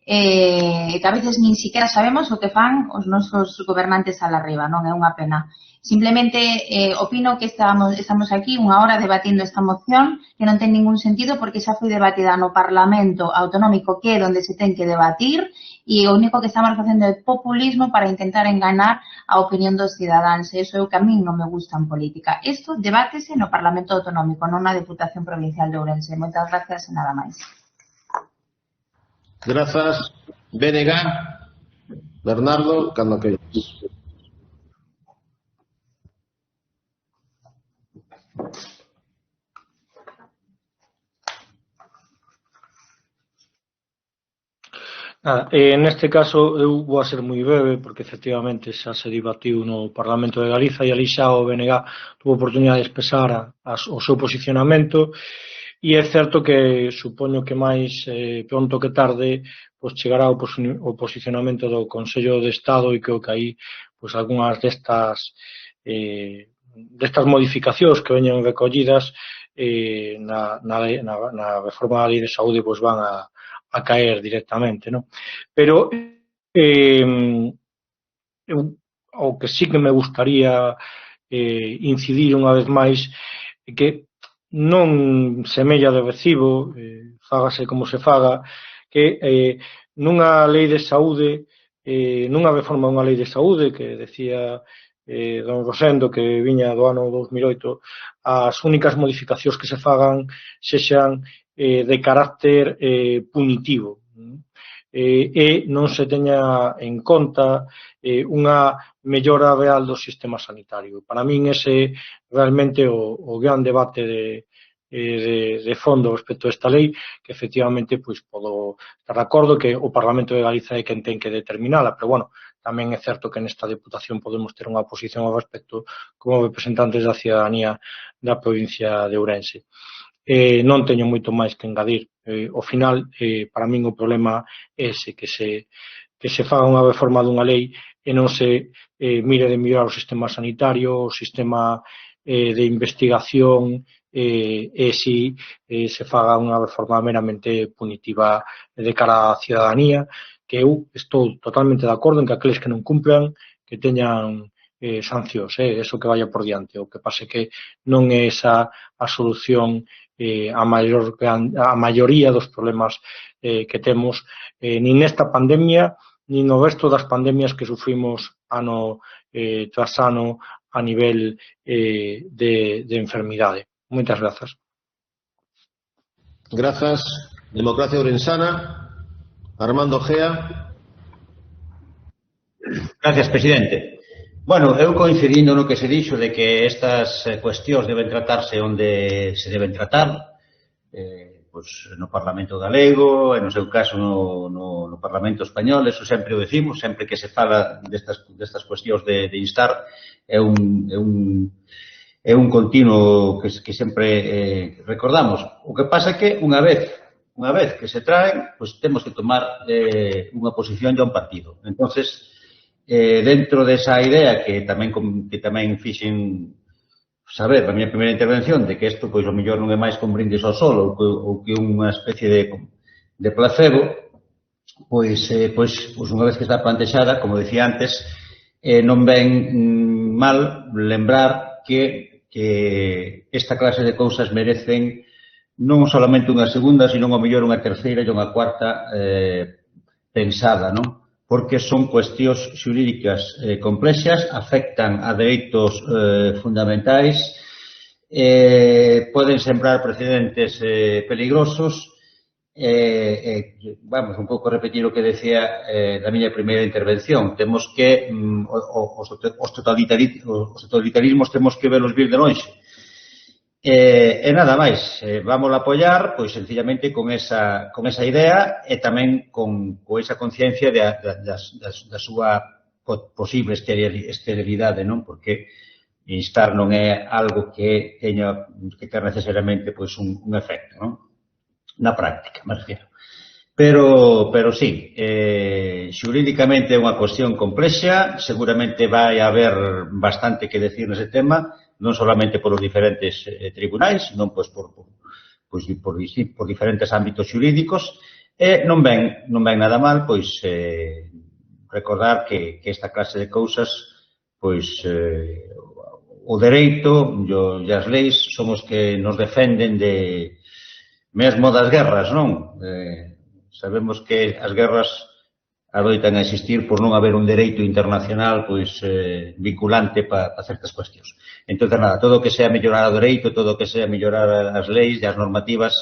que a veces nin siquiera sabemos o que fan os nosos gobernantes ala arriba, non é unha pena. Simplemente opino que estamos aquí unha hora debatindo esta moción que non ten ningún sentido porque xa foi debatida no Parlamento Autonómico, que é onde se ten que debatir, e o único que estamos facendo é populismo para intentar enganar a opinión dos cidadáns. Eso é o que a min non me gusta en política. Isto debátese no Parlamento Autonómico, non na Deputación Provincial de Ourense. Moitas gracias e nada máis. Grazas. BNG, Bernardo, cando queiras. Neste caso eu vou a ser moi breve porque efectivamente xa se debatiu no Parlamento de Galiza e ali xa o BNG tuvo oportunidade de expresar o seu posicionamento e é certo que supoño que máis pronto que tarde pois chegará o posicionamento do Consello de Estado e que aí pois algunhas destas modificacións que veñen recollidas na reforma da Lei de Saúde pois van a caer directamente, non? Pero o que sí que me gustaría incidir unha vez máis é que non semella de recibo, fágase como se faga, que nunha lei de saúde, nunha reforma dunha lei de saúde que decía don Rosendo, que viña do ano 2008, as únicas modificacións que se fagan sexan de carácter punitivo, e non se teña en conta unha mellora real do sistema sanitario. Para min ese realmente o gran debate de fondo respecto a esta lei, que efectivamente pois podo estar de acordo que o Parlamento de Galiza é quen ten que determinala, pero bueno, tamén é certo que nesta Deputación podemos ter unha posición ao respecto como representantes da cidadanía da provincia de Ourense. Non teño moito máis que engadir. Ao final, para min o problema é ese, que se faga unha reforma dunha lei e non se mire de mellorar o sistema sanitario, o sistema de investigación, e si se faga unha reforma meramente punitiva de cara á cidadanía, que eu estou totalmente de acordo en que aqueles que non cumplan que teñan sancións, eso que vaya por diante. O que pase que non é esa a solución a maioría dos problemas que temos nin nesta pandemia nin no resto das pandemias que sufrimos ano tras ano a nivel de enfermidade. Moitas grazas. Grazas. Democracia Ourensana. Armando Gea. Gracias, presidente. Bueno, eu coincidindo no que se dixo de que estas cuestións deben tratarse onde se deben tratar, pois no Parlamento galego, e no seu caso no Parlamento español, eso sempre o decimos, sempre que se fala destas cuestións de instar, é un continuo que sempre recordamos. O que pasa é que unha vez que se traen, pois temos que tomar unha posición de un partido. Entonces, dentro desa idea que tamén fixen saber na miña primeira intervención de que isto, pois, o mellor non é máis que un brindis ao sol ou que unha especie de placebo, pois unha vez que está plantexada, como dicía antes, non ven mal lembrar que esta clase de cousas merecen non solamente unha segunda, sino ao mellor unha terceira e unha cuarta pensada, non? Porque son cuestións xurídicas complexas, afectan a dereitos fundamentais, poden sembrar precedentes peligrosos. Vamos, un pouco repetir o que decía na miña primeira intervención. Temos que os totalitarismos temos que velos vir de lonxe. E nada máis, vamos a apoiar, pois, sencillamente con esa idea e tamén con esa conciencia da súa posible esterilidade, non? Porque instar non é algo que teña que ter necesariamente pois un efecto, non? Na práctica, me refiero. Pero sí, xurídicamente é unha cuestión complexa, seguramente vai haber bastante que decir nese tema, non solamente por os diferentes tribunais, senón por diferentes ámbitos xurídicos, e non ven nada mal, pois, recordar que esta clase de cousas, pois, o dereito e as leis son os que nos defenden de mesmo das guerras, non? Sabemos que as guerras adoitan a existir por non haber un dereito internacional pois vinculante para certas cuestións. Entón, nada, todo o que sea mellorar o dereito, todo o que sea mellorar as leis e as normativas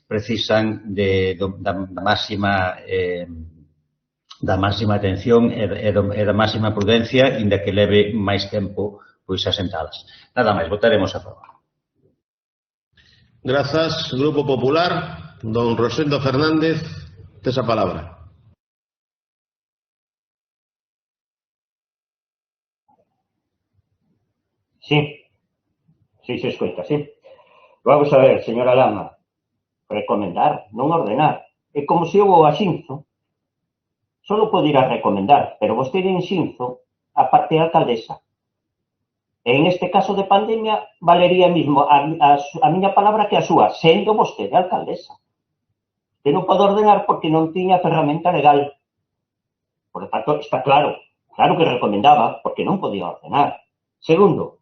precisan da máxima atención e da máxima prudencia, inda que leve máis tempo pois asentadas. Nada máis, votaremos a favor. Grazas. Grupo Popular, don Rosendo Fernández, tes a palabra. Sí, se escoita, sí. Vamos a ver, señora Lama, recomendar, non ordenar. É como se eu o Xinzo só podira recomendar, pero vostede en Xinzo a parte alcaldesa. E en este caso de pandemia valería mismo a miña palabra que a súa, sendo vostede alcaldesa. Que non pode ordenar porque non tiña ferramenta legal. Por tanto, está claro que recomendaba porque non podía ordenar. Segundo,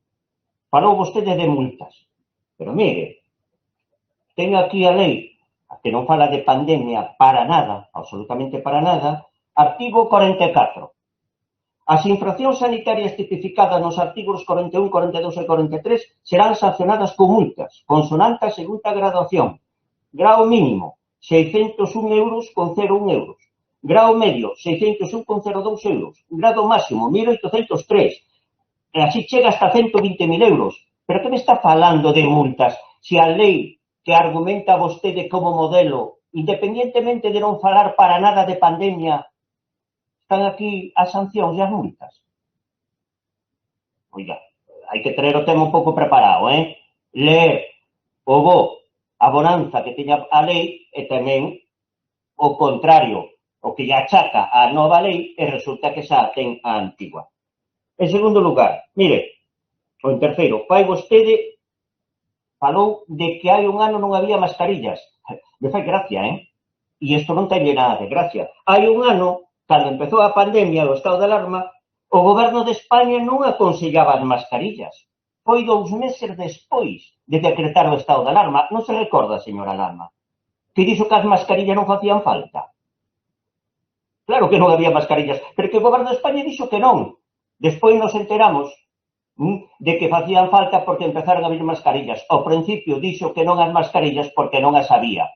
falou vostede de multas. Pero mire, teño aquí a lei, que non fala de pandemia para nada, absolutamente para nada, artigo 44. As infraccións sanitarias tipificadas nos artigos 41, 42 e 43 serán sancionadas con multas, consonante a segunda graduación. Grao mínimo, 601 euros con 0,1 euros. Grao medio, 601 con 0,2 euros. Grado máximo, 1.803. E así chega hasta 120.000 euros. Pero que me está falando de multas se a lei que argumenta vostede como modelo, independientemente de non falar para nada de pandemia, están aquí as sancións e as multas? Oiga, hai que traer o tema un pouco preparado, Leer o a bonanza que teña a lei e tamén o contrario, o que lle achaca a nova lei e resulta que xa ten a antigua. En segundo lugar, mire, o en terceiro, fai vostede falou de que hai un ano non había mascarillas. Me fai gracia, E isto non ten nada de gracia. Hai un ano, cando empezou a pandemia do estado de alarma, o goberno de España non aconsellaba as mascarillas. Foi 2 meses despois de decretar o estado de alarma. Non se recorda, señora Lama, que dixo que as mascarillas non facían falta. Claro que non había mascarillas, pero que o goberno de España dixo que non. Despois nos enteramos de que facían falta porque empezaron a vir mascarillas. Ao principio dixo que non as mascarillas porque non as había.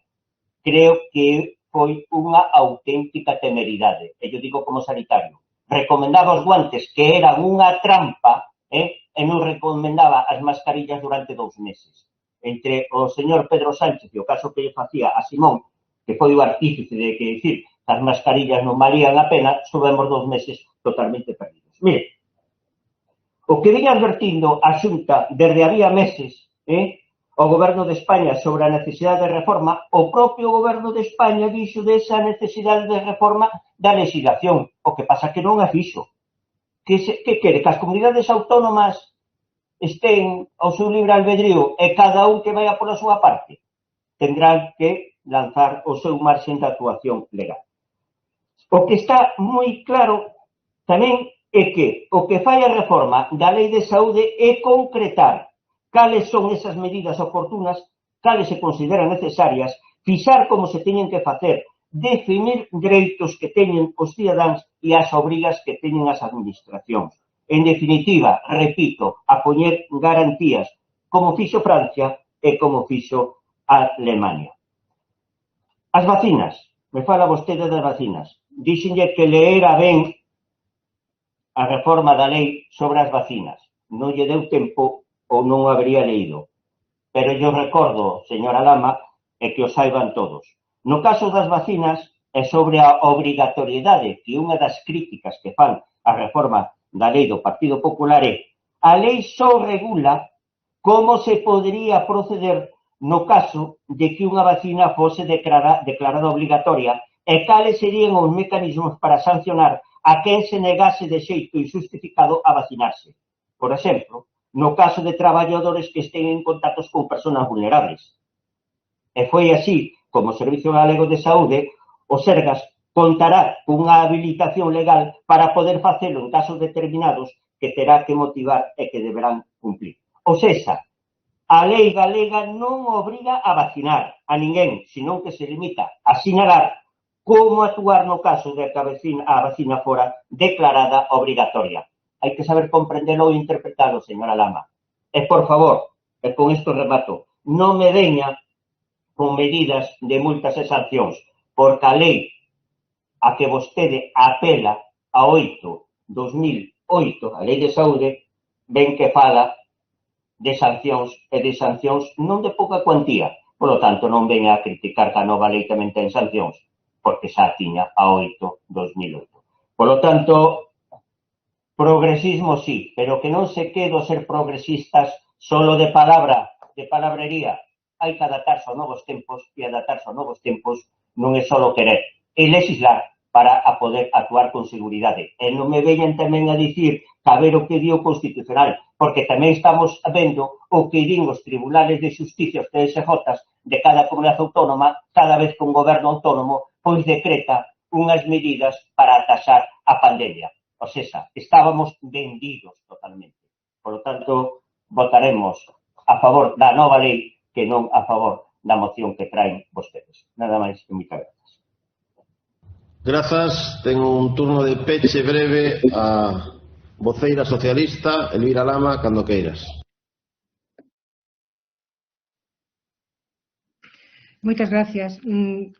Creo que foi unha auténtica temeridade. E eu digo como sanitario. Recomendaba os guantes que eran unha trampa e non recomendaba as mascarillas durante 2 meses. Entre o señor Pedro Sánchez e o caso que lle facía a Simón, que foi o artífice de que dicir que as mascarillas non valían a pena, subemos 2 meses totalmente perdidos. Mire, o que veña advertindo a Xunta desde había meses, o goberno de España sobre a necesidade de reforma, o propio goberno de España dixo desa necesidade de reforma da legislación. O que pasa que non a fixo. Que quere? Que as comunidades autónomas estén ao seu libre albedrío e cada un que vaya pola súa parte? Tendrán que lanzar o seu marxen de actuación legal. O que está moi claro tamén é que o que fai a reforma da Lei de Saúde é concretar cales son esas medidas oportunas, cales se consideran necesarias, fixar como se teñen que facer, definir dereitos que teñen os cidadáns e as obrigas que teñen as administracións. En definitiva, repito, a poñer garantías como fixo Francia e como fixo Alemania. As vacinas. Me fala vostede das vacinas. Díxenlle que leera ben a reforma da lei sobre as vacinas. Non lle deu tempo ou non o habría leído. Pero yo recordo, señora Lama, e que o saiban todos. No caso das vacinas, é sobre a obrigatoriedade que unha das críticas que fan a reforma da lei do Partido Popular é a lei só regula como se podría proceder no caso de que unha vacina fose declarada obligatoria e cales serían os mecanismos para sancionar a quen se negase de xeito injustificado a vacinarse. Por exemplo, no caso de traballadores que estén en contactos con persoas vulnerables. E foi así como o Servicio Galego de Saúde, o Sergas, contará cunha habilitación legal para poder facelo en casos determinados que terá que motivar e que deberán cumplir. O sexa, a lei galega non obriga a vacinar a ninguén, senón que se limita a sinalar como actuar no caso de que a vacina fora declarada obrigatoria. Hai que saber comprendelo e interpretalo, señora Lama. E, por favor, e con isto remato, non me veña con medidas de multas e sancións, porque a lei a que vostede apela a 2008, a lei de saúde, ven que fala de sancións e de sancións non de pouca cuantía. Por lo tanto, non veña a criticar que a nova lei tamén ten sancións, porque xa tiña a 2008. Por lo tanto, progresismo sí, pero que non se quedo ser progresistas solo de palabrería. Hai que adaptarse aos novos tempos e adaptarse aos novos tempos non é solo querer, é legislar para a poder actuar con seguridade. E non me veñan tamén a dicir que a ver o que di o Constitucional, porque tamén estamos vendo o que din os tribunales de xusticia, os TSJs, de cada comunidade autónoma, cada vez que un goberno autónomo pois decreta unhas medidas para ataxar a pandemia. O sea, estábamos vendidos totalmente. Por lo tanto, votaremos a favor da nova lei que non a favor da moción que traen vostedes. Nada máis e moitas grazas. Grazas. Ten un turno de peche breve a voceira socialista, Elvira Lama, cando queiras. Moitas gracias.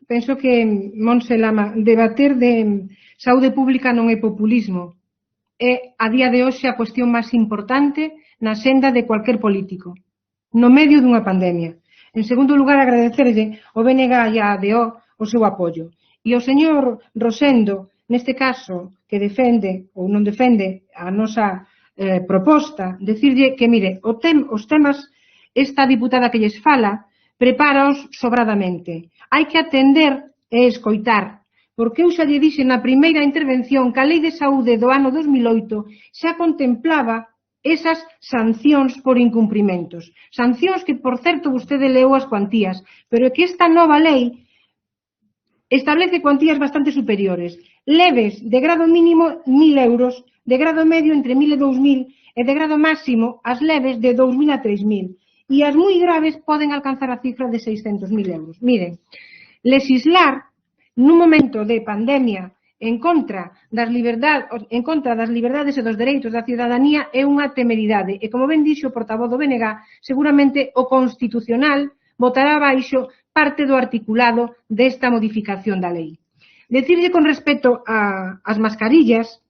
Penso que, Montse Lama, debater de saúde pública non é populismo. É, a día de hoxe, a cuestión máis importante na senda de cualquier político, no medio dunha pandemia. En segundo lugar, agradecerlle ao BNG e á ADO o seu apoio. E o señor Rosendo, neste caso, que defende ou non defende a nosa proposta, decirlle que, mire, os temas, esta diputada que lles fala, prepáraos sobradamente. Hai que atender e escoitar, porque eu xa lle dixe na primeira intervención que a Lei de Saúde do ano 2008 xa contemplaba esas sancións por incumprimentos. Sancións que, por certo, vostede leu as cuantías, pero que esta nova lei establece cuantías bastante superiores. Leves, de grado mínimo, 1.000 euros, de grado medio entre 1.000 e 2.000, e de grado máximo, as leves, de 2.000 a 3.000. E as moi graves poden alcanzar a cifra de 600.000 euros. Miren, legislar nun momento de pandemia en contra das liberdades e dos dereitos da ciudadanía é unha temeridade. E, como ben dixo o portavoz do BNG, seguramente o Constitucional votará baixo parte do articulado desta modificación da lei. Decirlle con respecto ás mascarillas,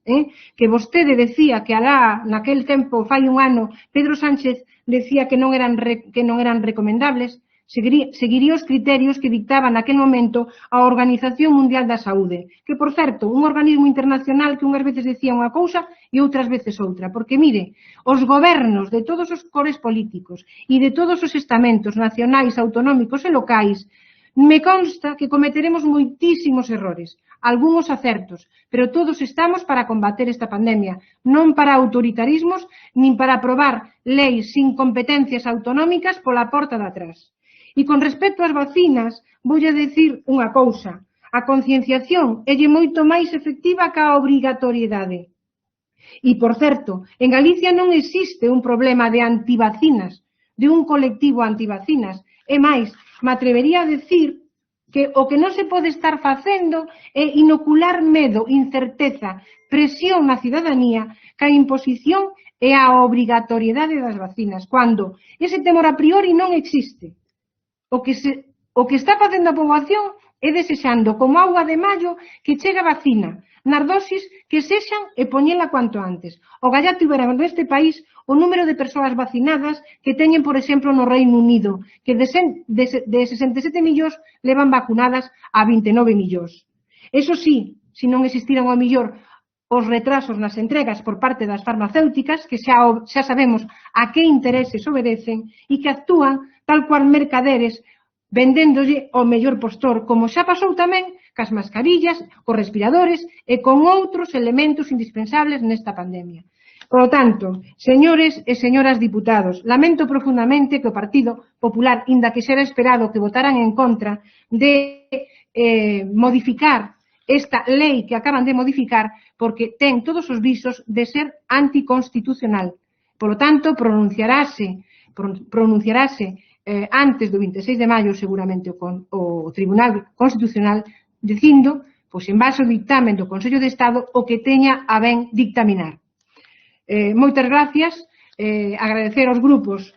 que vostede decía que alá, naquel tempo, fai un ano, Pedro Sánchez decía que non eran recomendables, seguiría os criterios que dictaba naquel momento a Organización Mundial da Saúde, que, por certo, un organismo internacional que unhas veces decía unha cousa e outras veces outra, porque, mire, os gobernos de todos os cores políticos e de todos os estamentos nacionais, autonómicos e locais, me consta que cometeremos moitísimos errores, algúns acertos, pero todos estamos para combater esta pandemia, non para autoritarismos, nin para aprobar leis sin competencias autonómicas pola porta de atrás. E con respecto ás vacinas, voulle dicir unha cousa. A concienciación é moito máis efectiva que a obrigatoriedade. E, por certo, en Galicia non existe un problema de antivacinas, de un colectivo antivacinas. É máis, me atrevería a decir que o que non se pode estar facendo é inocular medo, incerteza, presión na cidadanía, que a imposición é a obrigatoriedade das vacinas, cando ese temor a priori non existe. O que está facendo a poboación é desexando como auga de mallo que chegue a vacina, nas dosis que sexan e poñela cuanto antes. O gallá tiveran neste país o número de persoas vacinadas que teñen, por exemplo, no Reino Unido, que de 67 millóns levan vacunadas a 29 millóns. Eso sí, se non existiran ao millor os retrasos nas entregas por parte das farmacéuticas, que xa sabemos a que intereses obedecen e que actúan tal cual mercaderes vendéndolle ao mellor postor, como xa pasou tamén cas mascarillas, cos respiradores e con outros elementos indispensables nesta pandemia. Por lo tanto, señores e señoras diputados, lamento profundamente que o Partido Popular, inda que xera esperado que votaran en contra de modificar esta lei que acaban de modificar, porque ten todos os visos de ser anticonstitucional. Por lo tanto, pronunciarase antes do 26 de maio seguramente o Tribunal Constitucional dicindo, pois en base ao dictamen do Consello de Estado, o que teña a ben dictaminar. Moitas gracias, agradecer aos grupos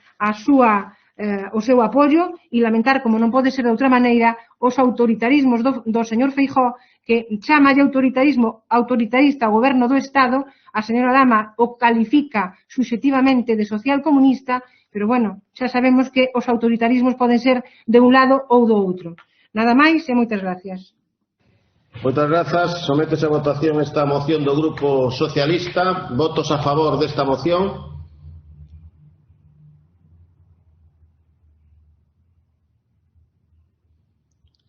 o seu apoio e lamentar, como non pode ser de outra maneira, os autoritarismos do señor Feijóo, que chama de autoritarista ao goberno do Estado, a señora Lama o califica subxectivamente de social comunista, pero, bueno, xa sabemos que os autoritarismos poden ser de un lado ou do outro. Nada máis e moitas gracias. Moitas grazas. Sométese a votación esta moción do Grupo Socialista. Votos a favor desta moción.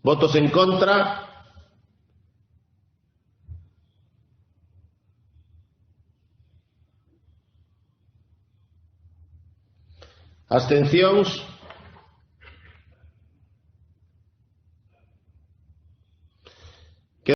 Votos en contra. Abstencións.